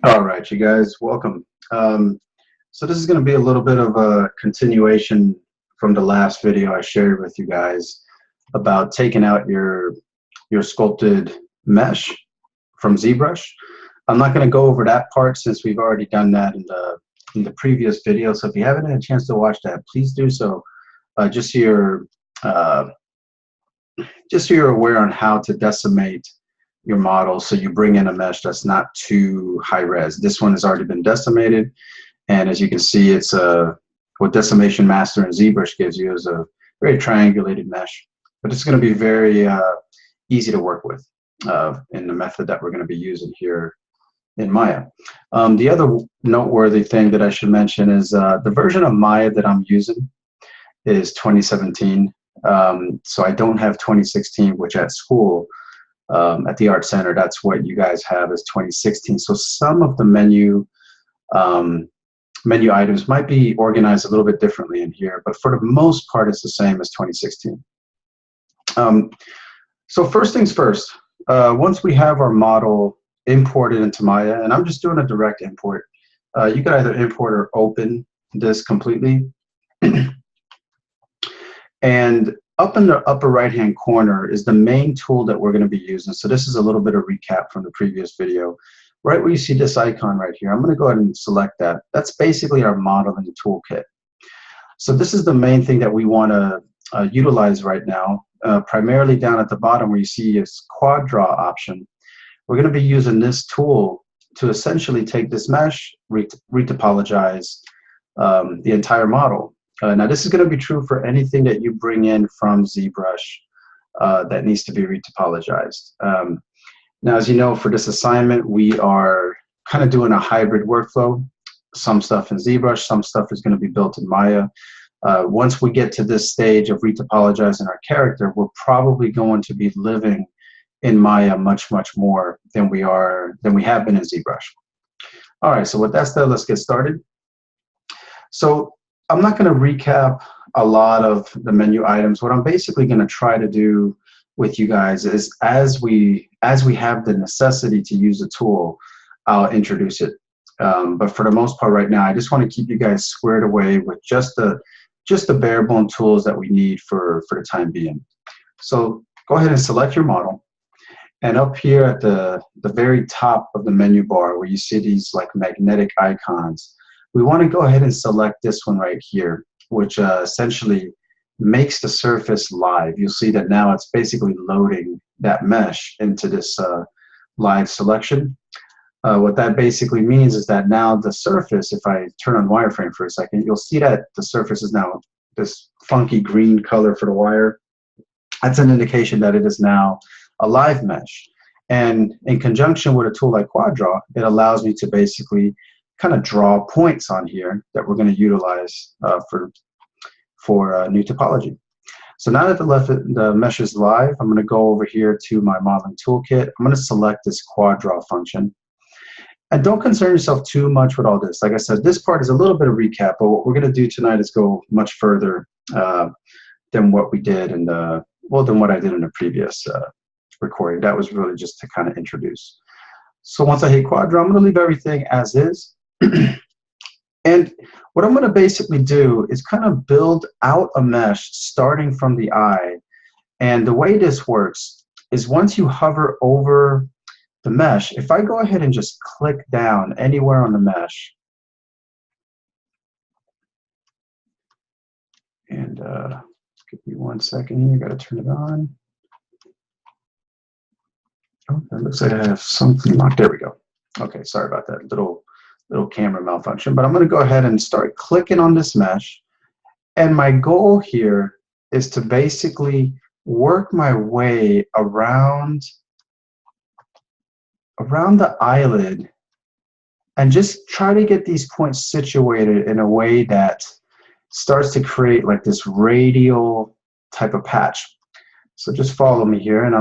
All right, you guys, welcome. So this is going to be a little bit of a continuation from the last video I shared with you guys about taking out your sculpted mesh from ZBrush. I'm not going to go over that part since we've already done that in the previous video. So if you haven't had a chance to watch that, please do so. Just so uh, you're aware on how to decimate your model, so you bring in a mesh that's not too high res. This one has already been decimated, and as you can see, it's what Decimation Master and ZBrush gives you is a very triangulated mesh, but it's going to be very easy to work with in the method that we're going to be using here in Maya. The other noteworthy thing that I should mention is the version of Maya that I'm using is 2017. So I don't have 2016, which at school, at the Art Center, that's what you guys have is 2016. So some of the menu items might be organized a little bit differently in here, but for the most part, it's the same as 2016. So first things first, once we have our model imported into Maya, and I'm just doing a direct import, you can either import or open this completely. And up in the upper right hand corner is the main tool that we're going to be using. So this is a little bit of recap from the previous video. Right where you see this icon right here, I'm going to go ahead and select that. That's basically our modeling toolkit. So this is the main thing that we want to utilize right now, primarily down at the bottom where you see this quaddraw option. We're going to be using this tool to essentially take this mesh, retopologize the entire model. Now this is going to be true for anything that you bring in from ZBrush that needs to be retopologized. Now, as you know, for this assignment, we are kind of doing a hybrid workflow. Some stuff in ZBrush, some stuff is going to be built in Maya. Once we get to this stage of retopologizing our character, we're probably going to be living in Maya much more than we have been in ZBrush. All right, so with that said, let's get started. So I'm not going to recap a lot of the menu items. What I'm basically going to try to do with you guys is as we have the necessity to use a tool, I'll introduce it. But for the most part right now, I just want to keep you guys squared away with just the bare bone tools that we need for the time being. So go ahead and select your model. And up here at the very top of the menu bar where you see these like magnetic icons, we want to go ahead and select this one right here, which essentially makes the surface live. You'll see that now it's basically loading that mesh into this live selection. What that basically means is that now the surface, if I turn on wireframe for a second, you'll see that the surface is now this funky green color for the wire. That's an indication that it is now a live mesh. And in conjunction with a tool like quaddraw, it allows me to basically kind of draw points on here that we're going to utilize for new topology. So now that the mesh is live, I'm going to go over here to my modeling toolkit. I'm going to select this quaddraw function. And don't concern yourself too much with all this. Like I said, this part is a little bit of recap, but what we're going to do tonight is go much further than what we did than what I did in the previous recording. That was really just to kind of introduce. So once I hit quaddraw, I'm going to leave everything as is. And what I'm going to basically do is kind of build out a mesh starting from the eye. And the way this works is once you hover over the mesh, if I go ahead and just click down anywhere on the mesh, and give me 1 second here, got to turn it on. Oh, it looks like I have something locked. There we go. Okay, sorry about that little camera malfunction, but I'm going to go ahead and start clicking on this mesh. And my goal here is to basically work my way around the eyelid and just try to get these points situated in a way that starts to create like this radial type of patch. So just follow me here, and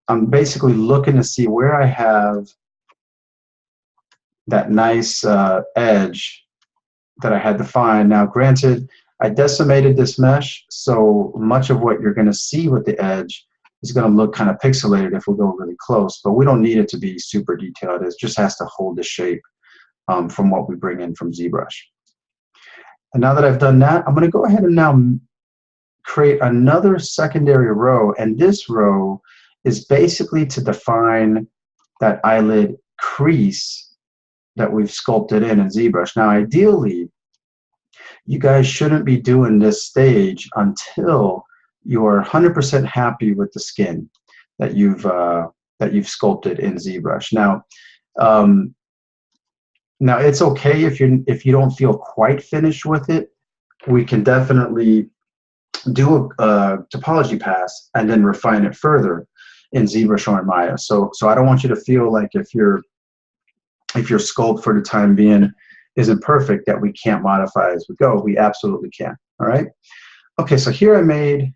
I'm basically looking to see where I have that nice edge that I had defined. Now, granted, I decimated this mesh, so much of what you're going to see with the edge is going to look kind of pixelated if we go really close, but we don't need it to be super detailed. It just has to hold the shape from what we bring in from ZBrush. And now that I've done that, I'm going to go ahead and now create another secondary row, and this row is basically to define that eyelid crease that we've sculpted in ZBrush. Now, ideally, you guys shouldn't be doing this stage until you are 100% happy with the skin that you've sculpted in ZBrush. Now, now it's okay if you don't feel quite finished with it. We can definitely do a topology pass and then refine it further in ZBrush or in Maya. So I don't want you to feel like if your sculpt for the time being isn't perfect that we can't modify as we go. We absolutely can. All right. Okay, so here I made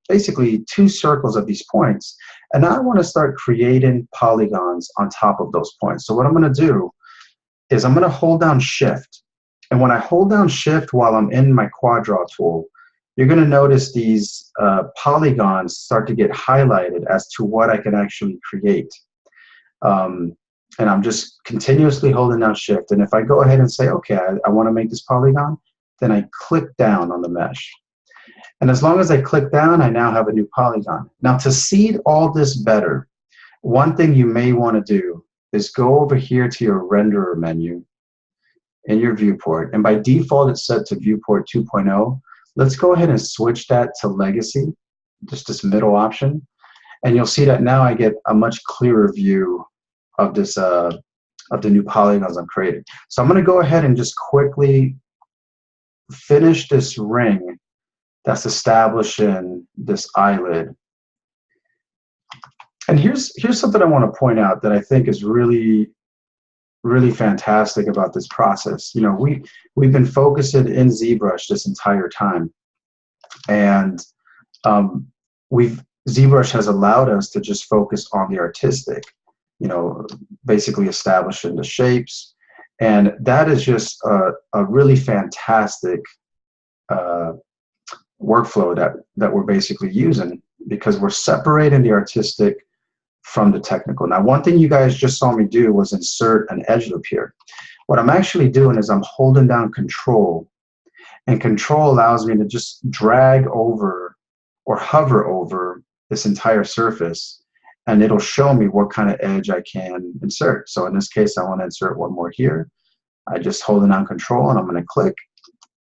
basically 2 circles of these points, and now I want to start creating polygons on top of those points. So what I'm going to do is I'm going to hold down Shift, and when I hold down Shift while I'm in my quaddraw tool, you're going to notice these polygons start to get highlighted as to what I can actually create. And I'm just continuously holding down Shift, and if I go ahead and say, okay, I want to make this polygon, then I click down on the mesh. And as long as I click down, I now have a new polygon. Now, to seed all this better, one thing you may want to do is go over here to your renderer menu in your viewport. And by default, it's set to viewport 2.0. Let's go ahead and switch that to legacy, just this middle option. And you'll see that now I get a much clearer view of this of the new polygons I'm creating. So I'm going to go ahead and just quickly finish this ring that's establishing this eyelid. And here's something I want to point out that I think is really fantastic about this process. You know, we've been focusing in ZBrush this entire time, and ZBrush has allowed us to just focus on the artistic, you know, basically establishing the shapes, and that is just a really fantastic workflow that we're basically using, because we're separating the artistic from the technical. Now, one thing you guys just saw me do was insert an edge loop here. What I'm actually doing is I'm holding down Control, and Control allows me to just drag over or hover over this entire surface, and it'll show me what kind of edge I can insert. So in this case, I want to insert one more here. I just hold down Control, and I'm going to click,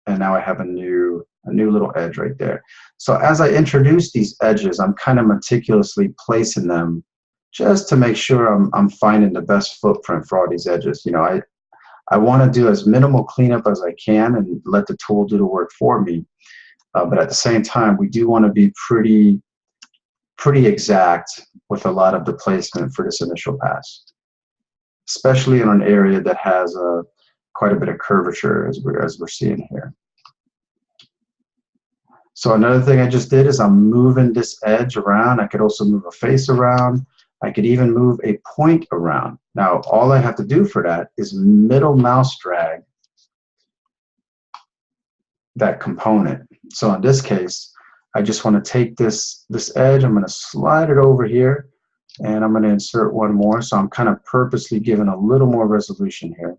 and now I have a new little edge right there. So as I introduce these edges, I'm kind of meticulously placing them just to make sure I'm finding the best footprint for all these edges. You know, I want to do as minimal cleanup as I can and let the tool do the work for me. But at the same time, we do want to be pretty exact with a lot of the placement for this initial pass, especially in an area that has quite a bit of curvature as we're seeing here. So another thing I just did is I'm moving this edge around. I could also move a face around. I could even move a point around. Now, all I have to do for that is middle mouse drag that component. So in this case, I just want to take this edge, I'm going to slide it over here, and I'm going to insert one more. So I'm kind of purposely giving a little more resolution here.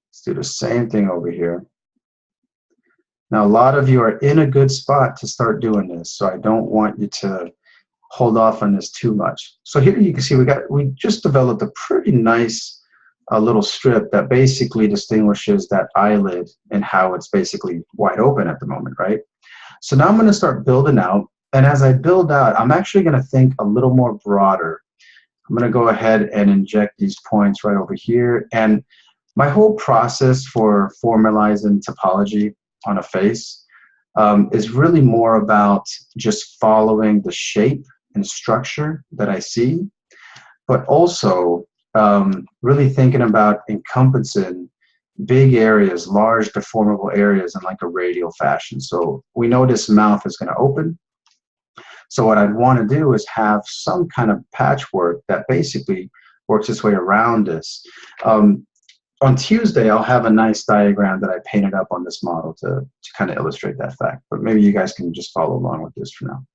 Let's do the same thing over here. Now, a lot of you are in a good spot to start doing this, so I don't want you to hold off on this too much. So here you can see we just developed a pretty nice little strip that basically distinguishes that eyelid and how it's basically wide open at the moment, right? So now I'm going to start building out, and as I build out, I'm actually going to think a little more broader. I'm going to go ahead and inject these points right over here, and my whole process for formalizing topology on a face is really more about just following the shape and structure that I see, but also really thinking about encompassing big areas, large deformable areas in like a radial fashion. So we know this mouth is going to open. So what I'd want to do is have some kind of patchwork that basically works its way around this. On Tuesday, I'll have a nice diagram that I painted up on this model to kind of illustrate that fact. But maybe you guys can just follow along with this for now.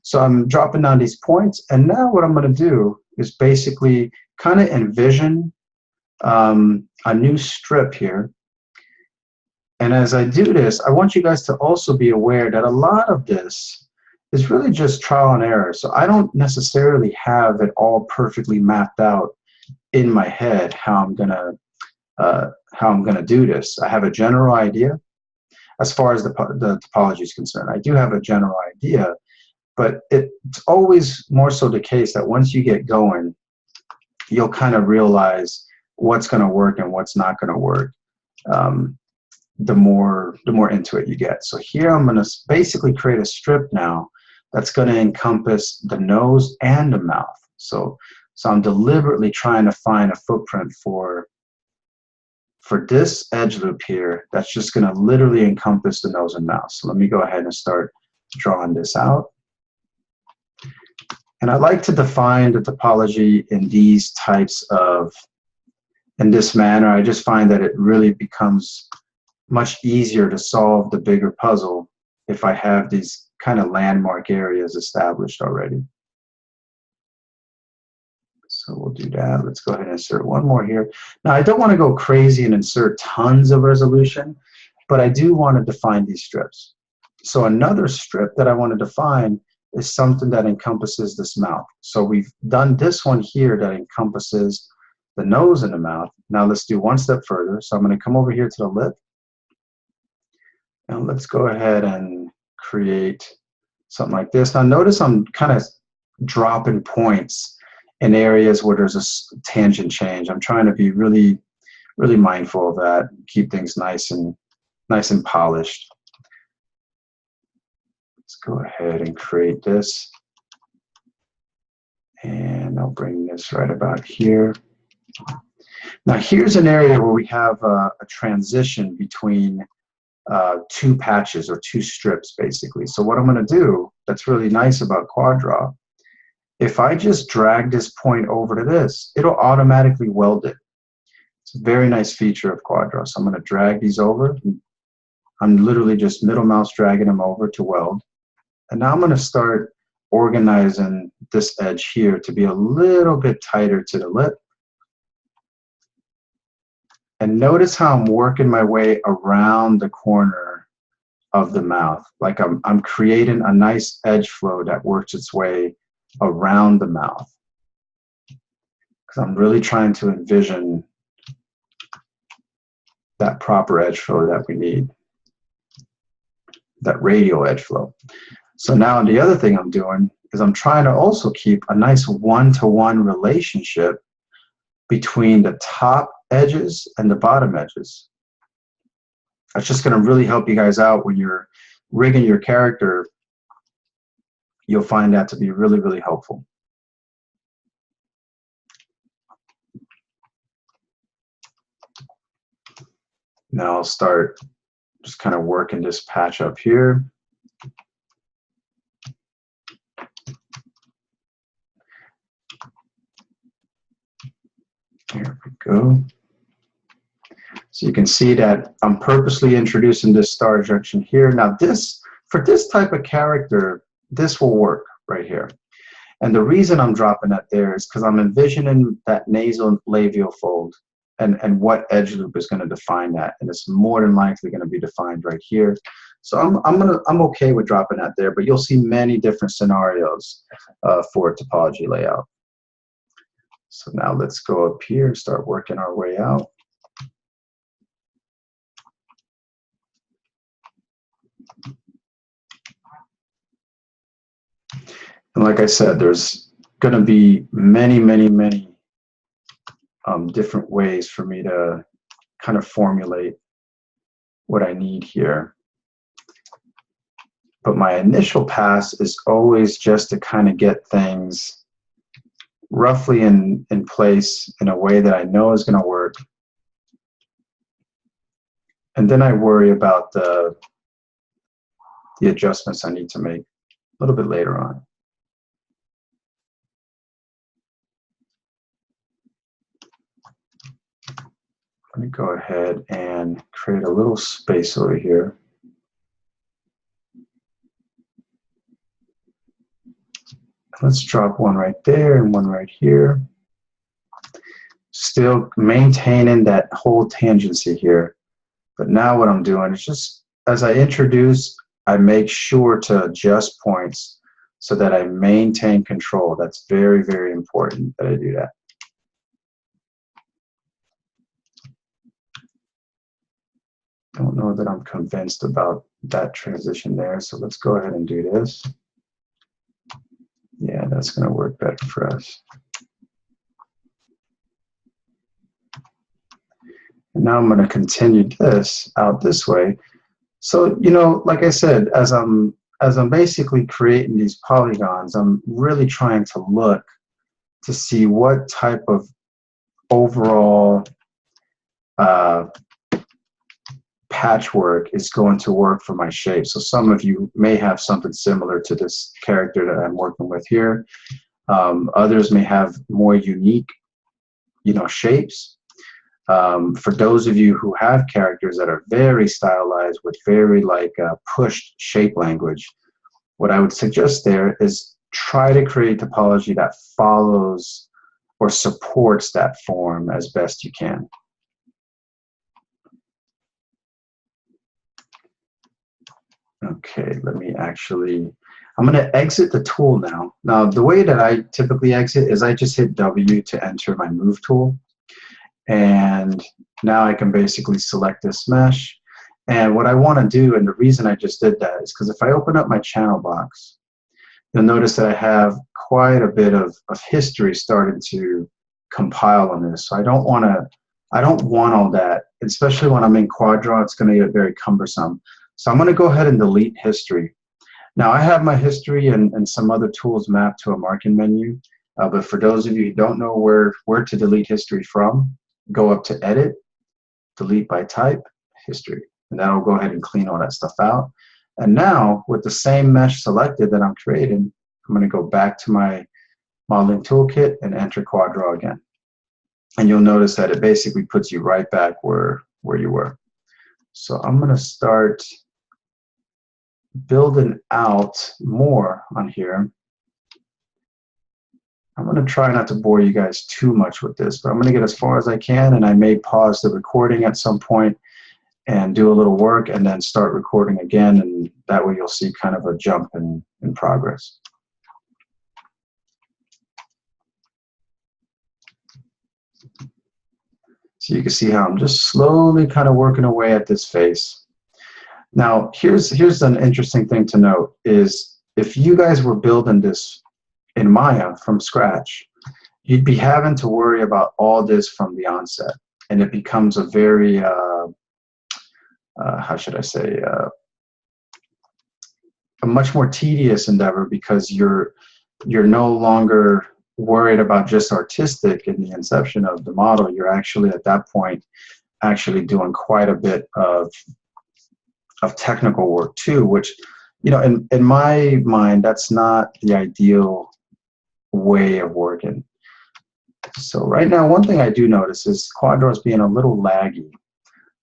So I'm dropping down these points, and now what I'm going to do is basically kind of envision a new strip here. And as I do this, I want you guys to also be aware that a lot of this is really just trial and error. So I don't necessarily have it all perfectly mapped out in my head how I'm gonna do this. I have a general idea as far as the topology is concerned. I do have a general idea, but it's always more so the case that once you get going, you'll kind of realize what's going to work and what's not going to work. The more into it you get. So here I'm going to basically create a strip now that's going to encompass the nose and the mouth. So I'm deliberately trying to find a footprint for this edge loop here that's just going to literally encompass the nose and mouth. So let me go ahead and start drawing this out. And I like to define the topology in these types in this manner. I just find that it really becomes much easier to solve the bigger puzzle if I have these kind of landmark areas established already. So we'll do that. Let's go ahead and insert one more here. Now I don't want to go crazy and insert tons of resolution, but I do want to define these strips. So another strip that I want to define is something that encompasses this mouth. So we've done this one here that encompasses the nose and the mouth. Now let's do one step further. So I'm going to come over here to the lip. And let's go ahead and create something like this. Now notice I'm kind of dropping points in areas where there's a tangent change. I'm trying to be really, really mindful of that. Keep things nice and polished. Let's go ahead and create this. And I'll bring this right about here. Now here's an area where we have a transition between two patches or two strips basically. So what I'm going to do that's really nice about quaddraw, if I just drag this point over to this, it'll automatically weld it. It's a very nice feature of quaddraw. So I'm going to drag these over. I'm literally just middle mouse dragging them over to weld. And now I'm going to start organizing this edge here to be a little bit tighter to the lip. And notice how I'm working my way around the corner of the mouth. Like I'm creating a nice edge flow that works its way around the mouth. Because I'm really trying to envision that proper edge flow that we need. That radial edge flow. So now the other thing I'm doing is I'm trying to also keep a nice one-to-one relationship between the top edges and the bottom edges. That's just going to really help you guys out when you're rigging your character. You'll find that to be really, really helpful. Now I'll start just kind of working this patch up here. There we go. So you can see that I'm purposely introducing this star junction here. Now for this type of character, this will work right here. And the reason I'm dropping that there is because I'm envisioning that nasal labial fold and what edge loop is going to define that. And it's more than likely going to be defined right here. So I'm okay with dropping that there, but you'll see many different scenarios for a topology layout. So now let's go up here and start working our way out. And like I said, there's going to be many different ways for me to kind of formulate what I need here. But my initial pass is always just to kind of get things roughly in place in a way that I know is going to work. And then I worry about the adjustments I need to make a little bit later on. Let me go ahead and create a little space over here. Let's drop one right there and one right here. Still maintaining that whole tangency here. But now what I'm doing is just, as I introduce, I make sure to adjust points so that I maintain control. That's very, very important that I do that. Don't know that I'm convinced about that transition there, so let's go ahead and do this. Yeah, that's going to work better for us. And now I'm going to continue this out this way. So, you know, like I said, as I'm basically creating these polygons, I'm really trying to look to see what type of overall patchwork is going to work for my shape. So some of you may have something similar to this character that I'm working with here. Others may have more unique, you know, shapes. For those of you who have characters that are very stylized with very pushed shape language, what I would suggest there is try to create topology that follows or supports that form as best you can. Okay, let me actually, I'm going to exit the tool now. Now, the way that I typically exit is I just hit W to enter my move tool. And now I can basically select this mesh. And what I want to do, and the reason I just did that, is because if I open up my channel box, you'll notice that I have quite a bit of history starting to compile on this. So I don't want all that, especially when I'm in quaddraw, it's going to get very cumbersome. So I'm going to go ahead and delete history. Now I have my history and some other tools mapped to a marking menu, but for those of you who don't know where to delete history from, go up to Edit, Delete by Type, History, and that'll go ahead and clean all that stuff out. And now with the same mesh selected that I'm creating, I'm going to go back to my modeling toolkit and enter quaddraw again. And you'll notice that it basically puts you right back where you were. So I'm going to start building out more on here. I'm going to try not to bore you guys too much with this, but I'm going to get as far as I can, and I may pause the recording at some point and do a little work and then start recording again, and that way you'll see kind of a jump in progress. So you can see how I'm just slowly kind of working away at this face. Now, here's an interesting thing to note is if you guys were building this in Maya from scratch, you'd be having to worry about all this from the onset, and it becomes a very how should I say, a much more tedious endeavor, because you're no longer worried about just artistic in the inception of the model. You're actually at that point actually doing quite a bit of technical work too, which, you know, in my mind, that's not the ideal way of working. So right now, one thing I do notice is quaddraw is being a little laggy.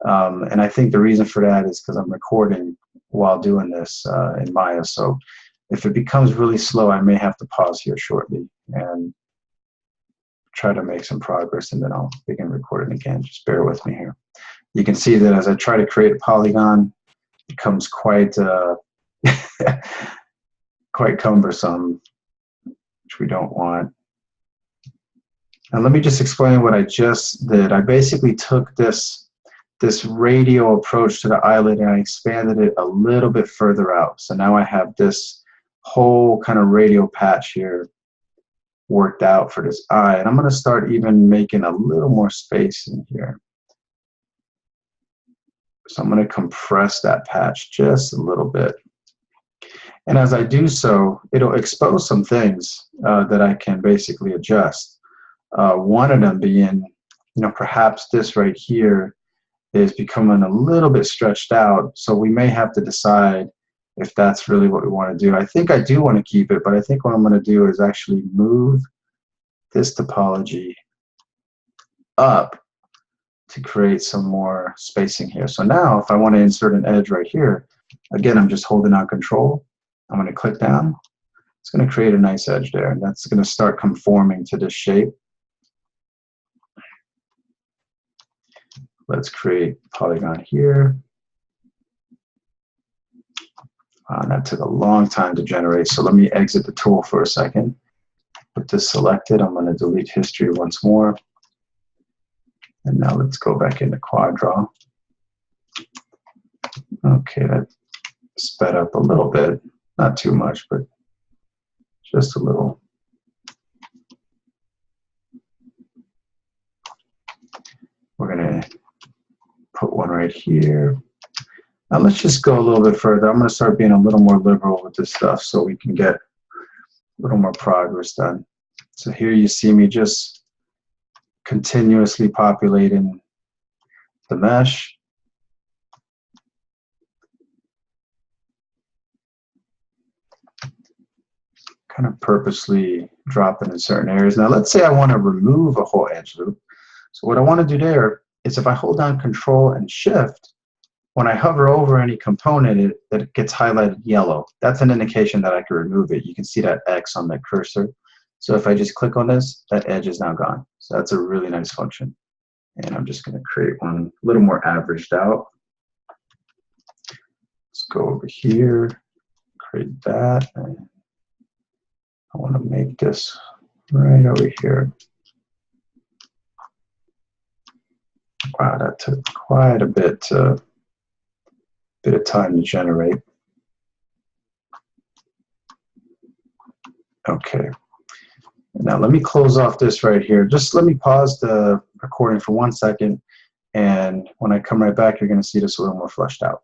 And I think the reason for that is because I'm recording while doing this in Maya. So if it becomes really slow, I may have to pause here shortly and try to make some progress, and then I'll begin recording again. Just bear with me here. You can see that as I try to create a polygon, it becomes quite quite cumbersome, which we don't want. And let me just explain what I just did. I basically took this radial approach to the eyelid and I expanded it a little bit further out. So now I have this whole kind of radial patch here worked out for this eye. And I'm going to start even making a little more space in here. So I'm going to compress that patch just a little bit. And as I do so, it'll expose some things that I can basically adjust. One of them being, you know, perhaps this right here is becoming a little bit stretched out. So we may have to decide if that's really what we want to do. I think I do want to keep it, but I think what I'm going to do is actually move this topology up to create some more spacing here. So now if I want to insert an edge right here, again, I'm just holding out Control. I'm going to click down, It's going to create a nice edge there, and that's going to start conforming to this shape. Let's create a polygon here. That took a long time to generate, so let me exit the tool for a second. Put this selected. I'm going to delete history once more. And now let's go back into quaddraw. Okay, that sped up a little bit. Not too much, but just a little. We're going to put one right here. Now let's just go a little bit further. I'm going to start being a little more liberal with this stuff so we can get a little more progress done. So here you see me just continuously populating the mesh. Kind of purposely dropping in certain areas. Now let's say I want to remove a whole edge loop. So what I want to do there is if I hold down Control and Shift, when I hover over any component, it gets highlighted yellow. That's an indication that I can remove it. You can see that X on that cursor. So if I just click on this, that edge is now gone. So that's a really nice function. And I'm just going to create one a little more averaged out. Let's go over here, create that. And I want to make this right over here. Wow, that took quite a bit of time to generate. Okay. Now let me close off this right here. Just let me pause the recording for 1 second, and when I come right back, you're going to see this a little more fleshed out.